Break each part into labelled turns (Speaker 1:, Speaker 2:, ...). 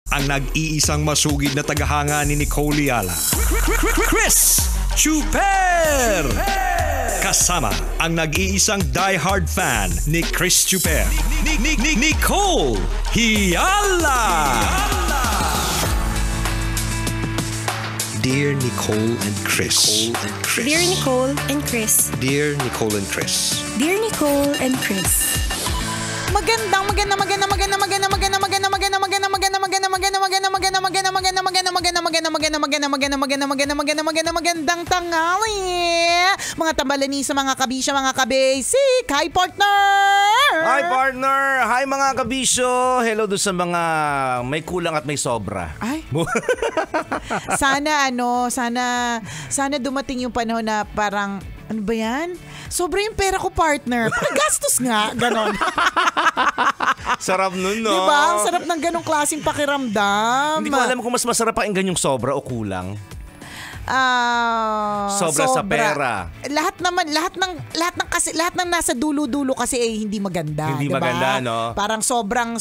Speaker 1: ang nag-iisang masugid na tagahanga ni Nicole Yala, Chris Chuper! Kasama ang nag-iisang die-hard fan ni Chris Chuper, Nicole Yala! Dear Nicole and Chris.
Speaker 2: Dear Nicole and Chris.
Speaker 1: Dear Nicole and Chris.
Speaker 2: Dear Nicole and Chris.
Speaker 3: Magandang tanghali mga tambalani sa mga kabisya, mga kabasic. Hi partner!
Speaker 4: Hi partner! Hi mga kabisyo! Hello doon sa mga may kulang at may sobra.
Speaker 3: Ay. Sana dumating yung panahon na parang ano ba yan? Sobra yung pera ko, partner. Pagastos nga, ganon.
Speaker 4: Sarap nun, no?
Speaker 3: Diba? Ang sarap ng ganong klaseng pakiramdam.
Speaker 4: Hindi ko alam kung mas masarap pakinggan yung sobra o kulang. Sobra sa pera.
Speaker 3: Lahat ng nasa dulo-dulo kasi hindi maganda.
Speaker 4: Hindi
Speaker 3: diba?
Speaker 4: maganda, no?
Speaker 3: Parang sobrang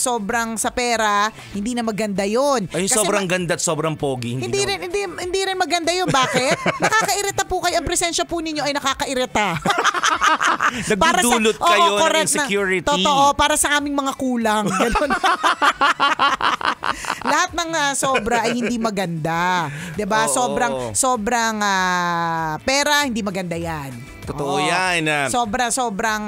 Speaker 3: sa pera, hindi na maganda 'yon.
Speaker 4: Ay, sobrang ganda at sobrang pogi.
Speaker 3: Hindi rin maganda 'yon. Bakit? Nakakairita po kayo. Ang presensya po ninyo ay nakakairita.
Speaker 4: Nagdudulot kayo ng insecurity.
Speaker 3: Totoo, para sa aming mga kulang. Ganun. Lahat ng sobra ay hindi maganda. 'Di ba? Sobrang pera, hindi maganda yan.
Speaker 4: Totoo yan.
Speaker 3: Sobrang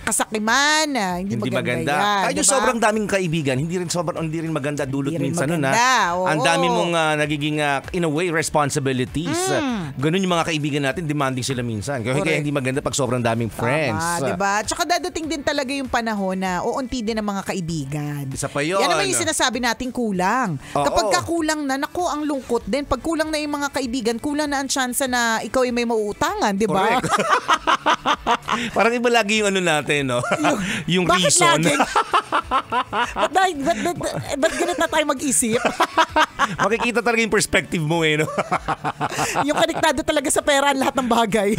Speaker 3: kasakiman, hindi maganda yan.
Speaker 4: Kahit yung sobrang daming kaibigan, hindi rin maganda dulot
Speaker 3: hindi
Speaker 4: minsan nun. Ang dami mong nagiging, in a way, responsibilities. Ganun yung mga kaibigan natin, demanding sila minsan. Kaya hindi maganda pag sobrang daming friends.
Speaker 3: Tama, diba? Tsaka dadating din talaga yung panahon na uunti din ang mga kaibigan.
Speaker 4: Isa pa yun.
Speaker 3: Yan naman yung sinasabi nating kulang. Kapag kulang na, naku, ang lungkot din. Pag kulang na yung mga kaibigan, kulang na ang chance na ikaw ay may mauutangan, di ba?
Speaker 4: Parang iba lagi yung ano natin, no? Yung reason.
Speaker 3: Ba't ganit na tayo mag-isip?
Speaker 4: Makikita talaga yung perspective mo, no?
Speaker 3: Yung konektado talaga sa pera ang lahat ng bagay.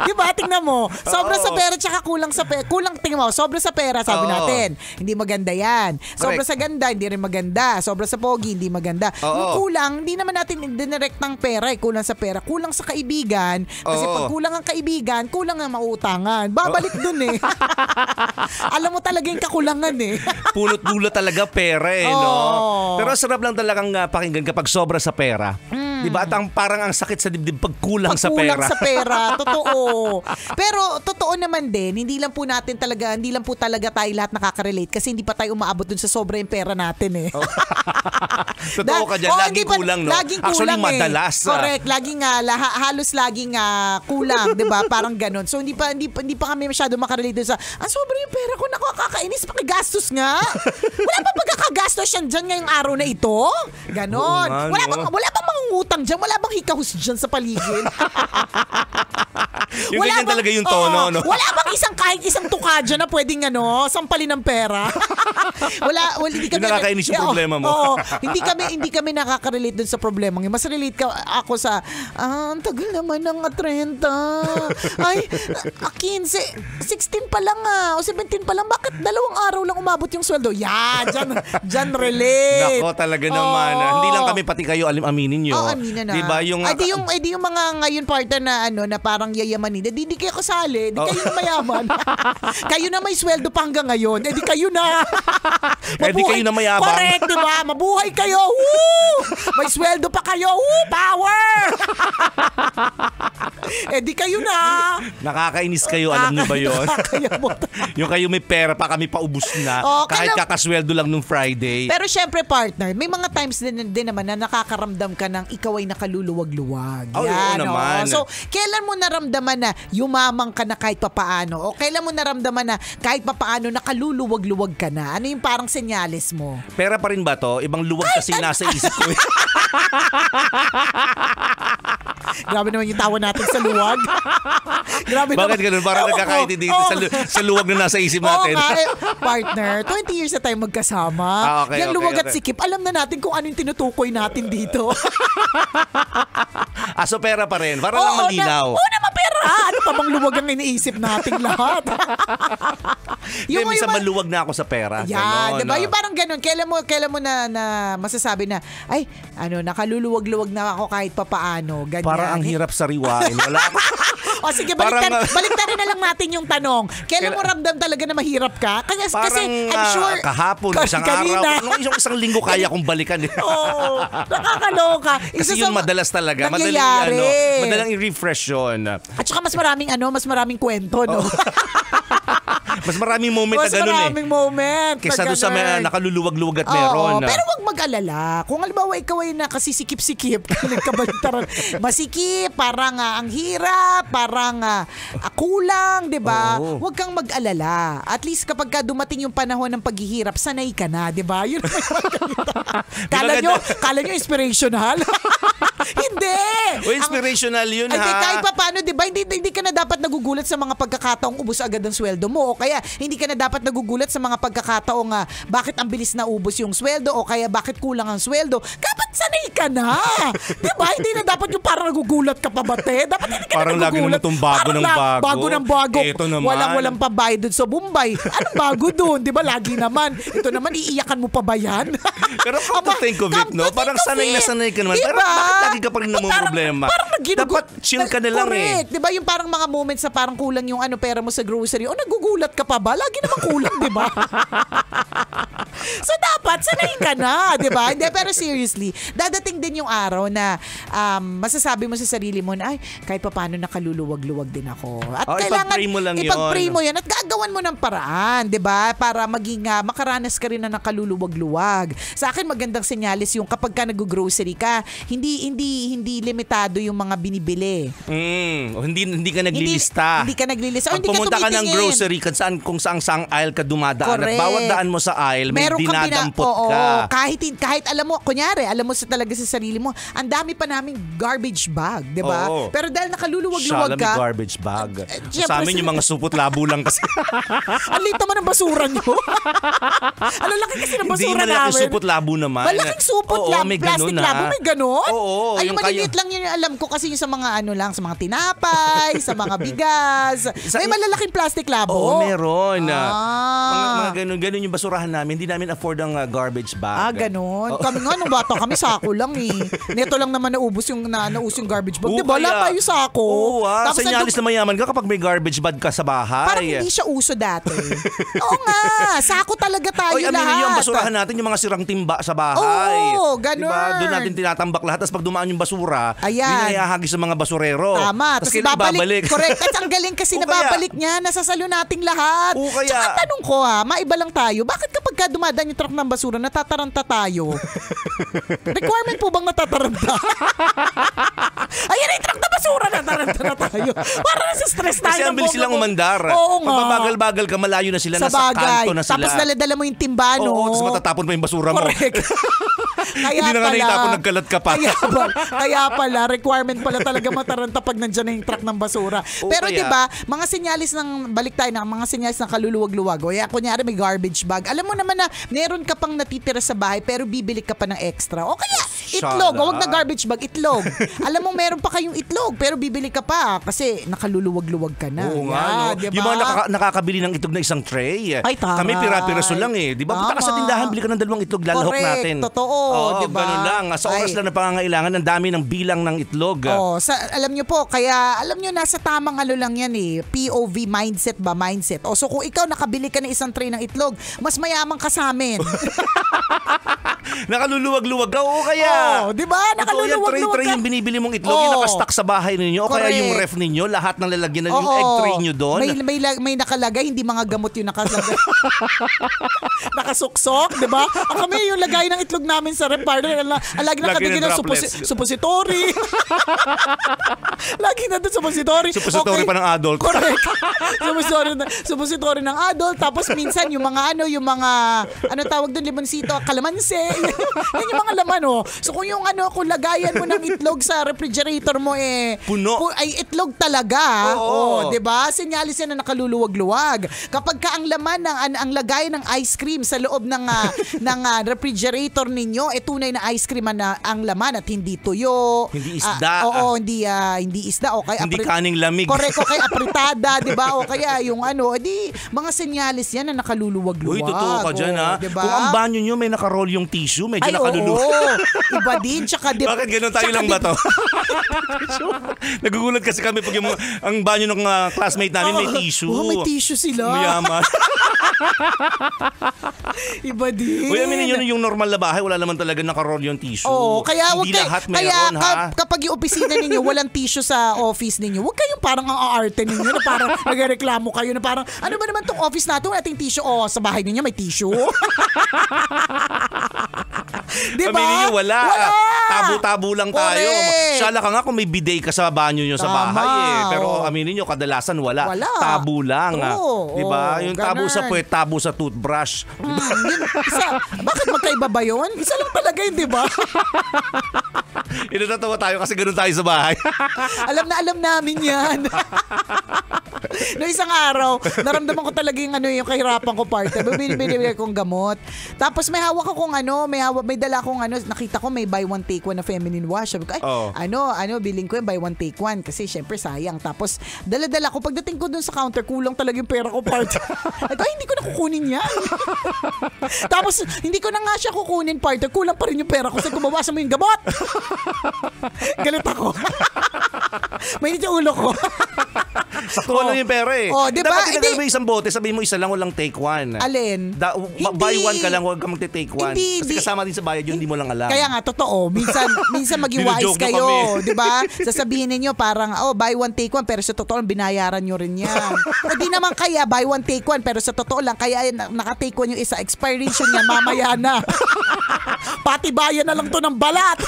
Speaker 3: Diba? Tingnan mo. Sobra sa pera tsaka kulang sa pera. Tingnan mo. Sobra sa pera, sabi natin. Hindi maganda yan. Sobra sa ganda, hindi rin maganda. Sobra sa pogi, hindi maganda. Yung kulang, hindi naman natin dinirect ng pera. Kulang sa pera. Kulang sa kaibigan. Kasi pag kulang ang kaibigan, kulang ang mauutangan. Babalik dun eh. Alam mo talaga yung kakulangan eh.
Speaker 4: Pulot-dulot talaga pera no? Pero sarap lang talagang pakinggan kapag sobra sa pera. Diba? At parang ang sakit sa dibdib pag kulang sa pera.
Speaker 3: Kulang sa pera, totoo. Pero totoo naman din, hindi lang po talaga tayo lahat nakaka-relate kasi hindi pa tayo umaabot dun sa sobra yung pera natin eh.
Speaker 4: Totoo ka dyan, laging kulang, no?
Speaker 3: Laging
Speaker 4: Actually,
Speaker 3: kulang
Speaker 4: madalas.
Speaker 3: Correct, laging halos laging kulang, 'di ba? Parang ganun. So hindi pa kami masyado makarelate dun sa sobra yung pera ko, nakakainis, pakigastos nga. Wala pa pagkakagastos yan dyan ngayong araw na ito? Ganon. Wala bang mangungutang dyan? Wala bang hikahus dyan sa paligid?
Speaker 4: Yung ganyan talaga yung tono, no?
Speaker 3: Wala bang kahit isang tuka dyan na pwedeng sampalin ng pera? Hindi kami,
Speaker 4: yung nakakainis yung problema mo.
Speaker 3: Hindi kami nakaka-relate dun sa problema. Mas relate ako sa, ang tagal naman ng 30. Ay, 15, 16 pa lang o 17 pa lang. Bakit 2 araw lang umabot yung sweldo? Yan, dyan relate.
Speaker 4: Nako, talaga naman. Hindi lang kami, pati kayo, aminin nyo.
Speaker 3: Aminin na.
Speaker 4: Diba, yung
Speaker 3: mga ngayon partner na parang yayamanin. Di kayo kasali. Di kayo na mayaman. Kayo na may sweldo pa hanggang ngayon. Di kayo na.
Speaker 4: Di kayo na mayabang.
Speaker 3: Correct, diba? Mabuhay kayo. Woo! May sweldo pa kayo. Woo! Power! Di kayo na.
Speaker 4: Nakakainis kayo, alam niyo ba yun? Yung kayo may pera pa, kami paubos na. Kahit kakasweldo lang nung Friday.
Speaker 3: Pero syempre partner, may mga times din naman na nakakaramdam ka ng ikaw ay nakaluluwag-luwag.
Speaker 4: Oo naman.
Speaker 3: So, kailan mo naramdaman na yumamang ka na kahit papaano? O kailan mo naramdaman na kahit papaano nakaluluwag-luwag ka na? Ano yung parang senyales mo?
Speaker 4: Pera pa rin ba to? Ibang luwag kasi nasa isip ko.
Speaker 3: Grabe naman yung tawa natin sa luwag. Grabe
Speaker 4: bakit ganun? Parang nagkakaiti dito sa luwag na nasa isip natin.
Speaker 3: Partner, 20 years na tayo magkasama. Yung luwag at sikip, alam na natin kung ano yung tinutukoy natin dito.
Speaker 4: So pera pa rin. Para lang malinaw.
Speaker 3: Oo naman, pera pera. Ano pa bang luwag ang iniisip nating lahat?
Speaker 4: Yung minsan maluwag na ako sa pera.
Speaker 3: Yan,
Speaker 4: Ganon,
Speaker 3: diba? Yung parang ganun. Kailan mo na masasabi na, ay, nakaluluwag-luwag na ako kahit papaano. Ganyan.
Speaker 4: Parang ang hirap sariwain. Wala ako.
Speaker 3: O sige, baliktarin na lang natin yung tanong. Kailan mo ramdam talaga na mahirap ka? Kasi I'm sure
Speaker 4: kahapon, isang araw, isang linggo kaya kong balikan.
Speaker 3: Oo, nakakaloka.
Speaker 4: Kasi yun madalas talaga. Madalang i-refresh yun.
Speaker 3: At saka mas maraming kwento, no?
Speaker 4: Mas maraming moment na ganun
Speaker 3: Mas maraming moment.
Speaker 4: Kesa doon sa nakaluluwag-luwag at meron.
Speaker 3: Pero wag mag-alala. Kung halimbawa ikaw ay nakasisikip-sikip, nagkabantaran, masikip, parang ang hirap, parang kulang, di ba? Huwag kang mag-alala. At least kapag dumating yung panahon ng paghihirap, sanay ka na, di ba? Yun Kala nyo inspirational? Hindi!
Speaker 4: Inspirational yun, ha?
Speaker 3: Kahit pa paano, di ba? Hindi ka na dapat nagugulat sa mga pagkakataong ubos agad ang sweldo mo. O kaya, hindi ka na dapat nagugulat sa mga pagkakataong bakit ang bilis na ubos yung sweldo o kaya bakit kulang ang sweldo. Dapat sanay ka na. Di ba? Hindi na dapat yung parang nagugulat ka pa ba, te? Dapat hindi ka
Speaker 4: parang
Speaker 3: na nagugulat.
Speaker 4: Parang lagi naman itong bago ng bago.
Speaker 3: Bago ng bago.
Speaker 4: Ito naman.
Speaker 3: Walang pabayad dun sa Bombay. Anong bago dun? Di ba? Lagi naman. Ito naman, iiyakan mo pa ba yan?
Speaker 4: Pero come to think of it, no? Parang sanay na sanay ka naman.
Speaker 3: Diba?
Speaker 4: Pero bakit lagi ka pa rin namumroblema? Dapat chill ka na lang.
Speaker 3: Correct. Di ba? Yung parang mga moments na parang kulang yung pera mo sa grocery. O nagugulat ka pa ba? Lagi naman kulang, di ba? So dapat sanay ka na, di ba? Hindi, pero seriously, dadating din yung araw na masasabi mo sa sarili mo na, ay, kahit pa paano nakaluluwag-luwag din ako. At kailangan
Speaker 4: ipag-pray mo lang yun.
Speaker 3: Ipag-pray mo yan at gagawan mo ng paraan, di ba? Para maging makaranas ka rin na nakaluluwag-luwag. Sa akin, magandang senyalis yung kapag ka nag-grocery ka, hindi limitado yung mga binibili.
Speaker 4: Hindi ka naglilista.
Speaker 3: Hindi ka naglilista.
Speaker 4: Pag pumunta ka ng grocery, kung saang aisle ka dumadaan, at bawat daan mo sa aisle, may dinadampot ka.
Speaker 3: Kahit alam mo, kunyari, alam mo talaga sa sarili mo, ang dami pa naming garbage bag, di ba? Pero dahil nakaluluwag-luwag ka.
Speaker 4: May garbage bag. Sa amin yung mga supot labo lang kasi.
Speaker 3: Ang liit naman ng basura nyo. Ang laki kasi ng basura namin.
Speaker 4: Hindi malaking supot labo naman.
Speaker 3: Malaking supot labo, plastic labo, may ganon?
Speaker 4: Oo.
Speaker 3: Ay, maliliit lang yun yung alam ko kasi yung sa mga sa mga tinapay, sa mga bigas. May malalaking plastic labo.
Speaker 4: Oo, meron. Mga ganun yung basurahan namin. Hindi namin afford ang garbage bag.
Speaker 3: Ganon. Kami nga, nung bata kami, sako lang eh. Neto lang naman naubos yung garbage bag. Diba? Wala tayo sako.
Speaker 4: Oo, senyalis na mayaman ka kapag may garbage bag ka sa bahay.
Speaker 3: Parang hindi siya uso dati. Oo nga. Sako talaga tayo lahat.
Speaker 4: Aminin yung basurahan natin, yung mga sirang timba sa bahay.
Speaker 3: Oo, ganon.
Speaker 4: Diba? Doon natin tinatambak lahat. Tapos pag dumaan yung basura, binayahagi sa mga basurero.
Speaker 3: Tama. Tapos babalik. Correct. At ang galing kasi nababalik niya, nasasalo nating lahat. Tsaka tanong ko maiba lang tayo. Bakit kapag dumadaan yung truck ng basura, natataranta tayo? Requirement po bang natataranta? Ayan yung truck na basura, nataranta na tayo. Para nasa stress tayo.
Speaker 4: Kasi ang bilis silang umandar.
Speaker 3: Oo nga.
Speaker 4: Pagbabagal-bagal ka, malayo na sila. Nasa kanto na sila.
Speaker 3: Tapos daladala mo yung timba, no?
Speaker 4: Oo, tapos matatapon mo yung basura mo.
Speaker 3: Correct. Kaya
Speaker 4: hindi na nga nakitapon, nagkalat ka pa.
Speaker 3: Kaya pala, requirement pala talaga mataranta pag nandiyan na yung truck ng basura. Pero diba, mga senyalis balik tayo na, mga senyalis ng kaluluwag-luwag. O kunyari may garbage bag. Alam mo naman na meron ka pang natitira sa bahay pero bibili ka pa ng extra. O kaya, itlog. Huwag na garbage bag, itlog. Alam mo, meron pa kayong itlog pero bibili ka pa kasi nakaluluwag-luwag ka na.
Speaker 4: Oo nga, no?
Speaker 3: Diba?
Speaker 4: Yung mga nakakabili ng itlog na isang tray.
Speaker 3: Ay, taray.
Speaker 4: Kami pira-piraso lang eh. Di ba? Punta ka sa tindahan, bili ka ng 2 itlog, lalahok natin.
Speaker 3: Totoo. Diba?
Speaker 4: Ganun lang. Sa oras lang na pangangailangan, ang dami ng bilang ng itlog.
Speaker 3: Alam nyo po, kaya alam nyo, nasa tamang lang yan eh. POV mindset ba? Mindset. So kung ikaw nakabili ka ng isang tray ng itlog, mas mayaman ka sa amin.
Speaker 4: Nakaluluwag-luwag ka. Oo kaya.
Speaker 3: Di ba? Nakaluluwag-luwag ka.
Speaker 4: Tray yung binibili mong itlog, yung nakastock sa bahay ninyo. O kaya yung ref ninyo, lahat ng lalagyan na yung egg tray nyo doon.
Speaker 3: May nakalagay, hindi mga gamot yung nakalagay. Nakasuksok, di ba? Kami yung lagay ng itlog namin sa ref, lagi nakabigay ng suppository. Lagi na doon suppository.
Speaker 4: Suppository pa ng adult.
Speaker 3: Correct. Suppository ng adult. Tapos minsan yung mga tawag doon, limonsito, kalamansi. Yan yung mga laman, oh. So kung yung kung lagayan mo ng itlog sa refrigerator mo,
Speaker 4: puno.
Speaker 3: Ay itlog talaga.
Speaker 4: Oo.
Speaker 3: 'Di ba? Sinyalis yan na nakaluluwag-luwag. Kapag ka ang laman ang lagayan ng ice cream sa loob ng refrigerator ninyo, tunay na ice cream ang laman at hindi tuyo.
Speaker 4: Hindi isda.
Speaker 3: Hindi isda o kaya
Speaker 4: hindi kaning lamig.
Speaker 3: Correct, o kaya apritada, 'di ba? O kaya yung mga senyalis yan na nakaluluwag-luwag.
Speaker 4: Uy, totoo ka dyan, ha?
Speaker 3: Diba?
Speaker 4: Kung ang banyo nyo may nakaroll yung tissue, medyo nakaluluwag.
Speaker 3: Oo. Iba din, tsaka
Speaker 4: Bakit ganun tayo lang ba to? Nagugulat kasi kami pag ang banyo ng classmate namin may tissue.
Speaker 3: May tissue sila.
Speaker 4: Mayaman.
Speaker 3: Iba din.
Speaker 4: Uy, aminin nyo yung normal na bahay, wala naman talaga nakaroll yung tissue.
Speaker 3: Oo, kaya
Speaker 4: hindi lahat meron, ha?
Speaker 3: Kapag yung opisina ninyo, walang tissue sa office ninyo, huwag kayong parang ang aarte ninyo na parang nagreklamo kayo na parang, ano ba naman tong office natin, wala tayong tissue. Sa bahay ninyo may tissue. Diba?
Speaker 4: Aminin nyo, wala. Tabo-tabo lang tayo. Sala ka nga kung may bidet ka sa banyo nyo sa bahay. Pero aminin nyo, kadalasan wala. Tabo lang. Diba? Yung tabo sa puwet, tabo sa toothbrush.
Speaker 3: Bakit magkaiba ba yun? Isa lang talaga yun, diba?
Speaker 4: Inatatawa tayo kasi ganun tayo sa bahay.
Speaker 3: alam namin yan. No, isang araw, naramdaman ko talaga yung kahirapan ko part. Binibili kong gamot. Tapos may hawak akong may dala akong nakita ko may buy one take one na feminine wash. Sabi ko, biling ko yung buy one take one kasi syempre sayang. Tapos dala-dala ko, pagdating ko dun sa counter, kulang talaga yung pera ko part. Hindi ko na kukunin yan. Tapos hindi ko na nga siya kukunin part. Kulang pa rin yung pera ko kasi kumawasan mo yung gamot. Galit ako. Mainit yung ulo ko.
Speaker 4: Saktuhan lang yung pera eh.
Speaker 3: Diba?
Speaker 4: Dapat tinagay mo isang bote, sabihin mo isa lang, walang take one.
Speaker 3: Alin?
Speaker 4: Buy one ka lang, huwag ka magte-take one. Kasi kasama din sa bayad yun, hindi mo lang alam.
Speaker 3: Kaya nga, totoo. Minsan maging wise kayo. Diba? Sasabihin ninyo parang, buy one take one, pero sa totoo lang, binayaran nyo rin yan. O di naman kaya, buy one take one, pero sa totoo lang, kaya naka-take one yung isa, expiration niya, mamaya na. Pati bayan na lang to ng balat.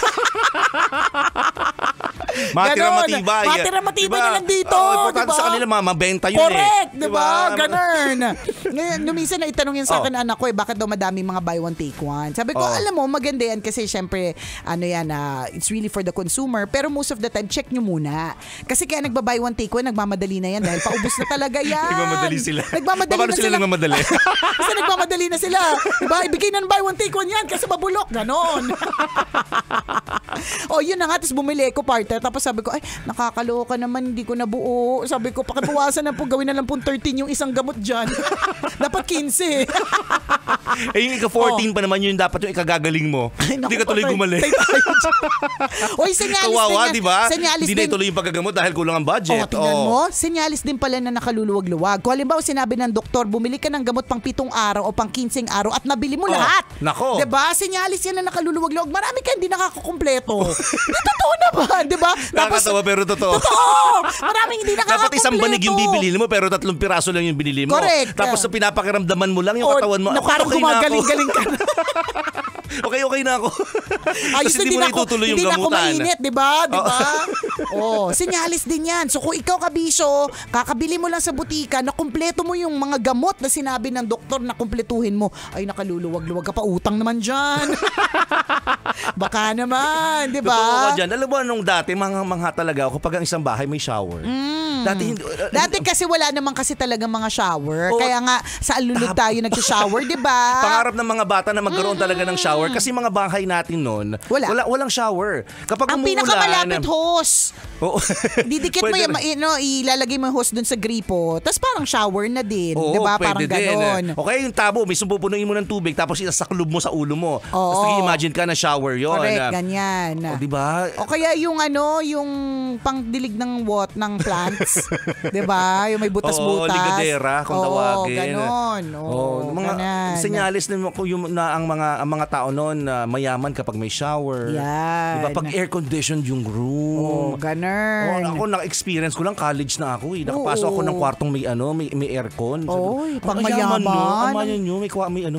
Speaker 4: Matira-matibay.
Speaker 3: Matira-matibay na lang dito.
Speaker 4: Importante sa kanila, mabenta yun.
Speaker 3: Correct, diba? Ganun. Ngayon, minsan na itanong yun sa akin anak ko, bakit daw madaming mga buy one take one? Sabi ko, alam mo, maganda yan kasi syempre, it's really for the consumer. Pero most of the time, check nyo muna. Kasi kaya nagba-buy one take one, nagmamadali na yan dahil paubos na talaga yan.
Speaker 4: Nagmamadali sila.
Speaker 3: Paano
Speaker 4: sila nagmamadali?
Speaker 3: Kasi nagmamadali na sila. Diba? Ibigay na buy one take one yan kasi mabulok. Ganon. Yun na nga. Tapos bumili ko partner. Tapos sabi ko, nakakaloka naman, hindi ko nabuo. Sabi ko, pakibawasan na po, gawin na lang po 13 yung isang gamot dyan. Dapat 15.
Speaker 4: Yung ika-14 pa naman yun, dapat yung ikagagaling mo. Hindi ka tuloy gumaling.
Speaker 3: Senyalis
Speaker 4: kawawa,
Speaker 3: din.
Speaker 4: Diba?
Speaker 3: Senyalis
Speaker 4: hindi na ituloy yung paggagamot dahil kulang ang budget.
Speaker 3: Tingnan mo, senyalis din pala na nakaluluwag-luwag. Kung halimbawa sinabi ng doktor, bumili ka ng gamot pang 7 araw o pang 15 araw at nabili mo lahat.
Speaker 4: Nako.
Speaker 3: Diba? Senyalis yan na nakaluluwag-luwag. Marami ka hindi nakakakumpleto. Totoo naman, diba?
Speaker 4: Nakakatawa pero totoo.
Speaker 3: Totoo! Maraming hindi nakakakumpleto.
Speaker 4: Dapat isang banig yung bibili mo pero 3 piraso lang yung binili mo.
Speaker 3: Correct.
Speaker 4: Tapos sa pinapakiramdaman mo lang yung katawan mo.
Speaker 3: Na parang gumagaling-galing ka na.
Speaker 4: Okay na ako.
Speaker 3: Ayos
Speaker 4: hindi mo na itutuloy yung gamutan.
Speaker 3: Hindi na ako mainit, diba? Sinyalis din yan. So kung ikaw kabisyo, kakabili mo lang sa butika, na kumpleto mo yung mga gamot na sinabi ng doktor na kumpletuhin mo, ay nakaluluwag-luwag ka pa, utang naman dyan. Baka naman, diba?
Speaker 4: Totoo ka dyan. Alam mo anong dati, mangha talaga ako kapag ang isang bahay may shower.
Speaker 3: Dati kasi wala naman kasi talagang mga shower. Kaya nga sa alulod tayo nag-shower, diba?
Speaker 4: Pangarap ng mga bata na magkaroon talaga ng shower kasi mga bahay natin noon, walang shower. Kapag
Speaker 3: ang
Speaker 4: umuulan,
Speaker 3: pinakamalapit hose. Didikit mo ilalagay mo yung hose dun sa gripo. Tapos parang shower na din, 'di ba? Parang ganoon.
Speaker 4: Okay, yung tabo, may pupunuin mo ng tubig tapos isasaklob mo sa ulo mo. Tapos imagine ka na shower 'yon.
Speaker 3: Correct, ganyan.
Speaker 4: 'Di ba?
Speaker 3: O kaya yung yung pangdilig ng plants, 'di ba? Yung may butas-butas.
Speaker 4: Ligadera kung tawagin.
Speaker 3: Ganon.
Speaker 4: Mga senyalis na ang mga tao noon mayaman kapag may shower.
Speaker 3: Yan.
Speaker 4: Diba? Pag air-conditioned yung room.
Speaker 3: Ganun.
Speaker 4: Ako, naka-experience ko lang, college na ako eh. Nakapasok ako ng kwartong may aircon.
Speaker 3: Pang mayaman.
Speaker 4: Amayan nyo,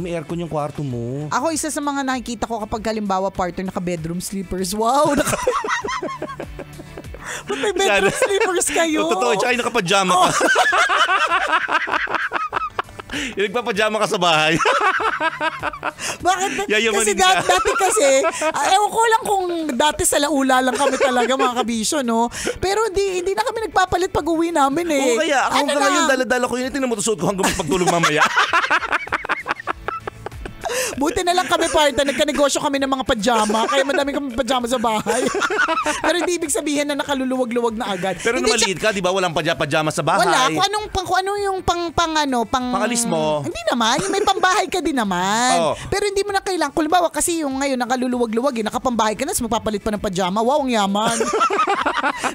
Speaker 4: may aircon yung kwarto mo.
Speaker 3: Ako, isa sa mga nakikita ko kapag halimbawa partner naka-bedroom sleepers. Wow! May bedroom sleepers kayo?
Speaker 4: Totoo, tsaka nakapajama ka. Yung nagpapajama ka sa bahay.
Speaker 3: Bakit?
Speaker 4: Yayamanin
Speaker 3: Kasi
Speaker 4: ka.
Speaker 3: dati kasi, ewan ko lang kung dati sa laula lang kami talaga mga kabisyo, no? Pero hindi na kami nagpapalit pag uwi namin eh.
Speaker 4: Oo, kaya ako hanggang ngayon
Speaker 3: lang?
Speaker 4: dala-dala ko yun. Tinamutusod ko hanggang pagtulog mamaya.
Speaker 3: Buti na lang kami, partner, nagkanegosyo kami ng mga pajama. Kaya madami kami pajama sa bahay. Pero hindi ibig sabihin na nakaluluwag-luwag na agad.
Speaker 4: Pero nung maliit ka, di ba, walang pajama sa bahay?
Speaker 3: Wala. Kung ano yung
Speaker 4: Pangalis mo.
Speaker 3: Hindi naman. Yung may pambahay ka din naman.
Speaker 4: Oh.
Speaker 3: Pero hindi mo na kailangan. Kung bawa kasi yung ngayon nakaluluwag-luwag nakapambahay ka na, magpapalit pa ng pajama. Wow, ang yaman.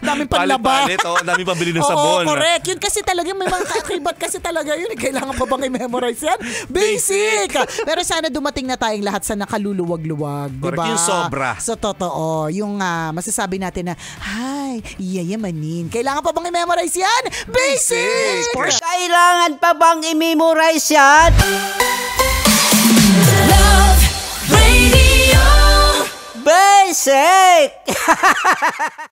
Speaker 3: Daming panlaba.
Speaker 4: Palit, daming pabili ng sabon.
Speaker 3: Oo, correct. Yun kasi talaga, may mga kaibat kasi talaga yun. Kailangan pa bang i-memorize yan? Basic! Pero sana dumating na tayong lahat sa nakaluluwag-luwag.
Speaker 4: Correct,
Speaker 3: diba?
Speaker 4: yung sobra.
Speaker 3: So, totoo. Yung masasabi natin na, hi, yayamanin. Kailangan pa bang i-memorize yan? Basic!
Speaker 5: Kailangan pa bang i-memorize yan?
Speaker 6: Love Radio.
Speaker 5: Basic!